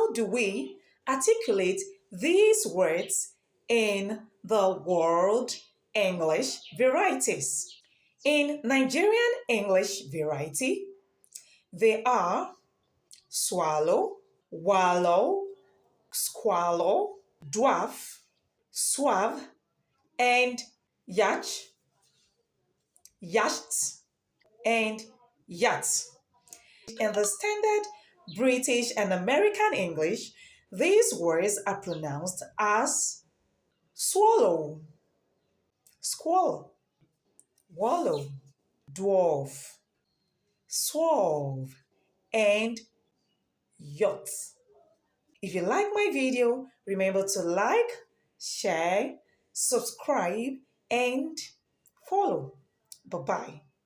how do we articulate these words in the world English varieties? In Nigerian English variety, they are swallow, wallow, squallow, dwarf, suave, and yacht, yacht, and yacht. In the standard British and American English, these words are pronounced as swallow, squall, wallow, dwarf, suave, and yacht. If you like my video, remember to like, share, subscribe, and follow. Bye-bye.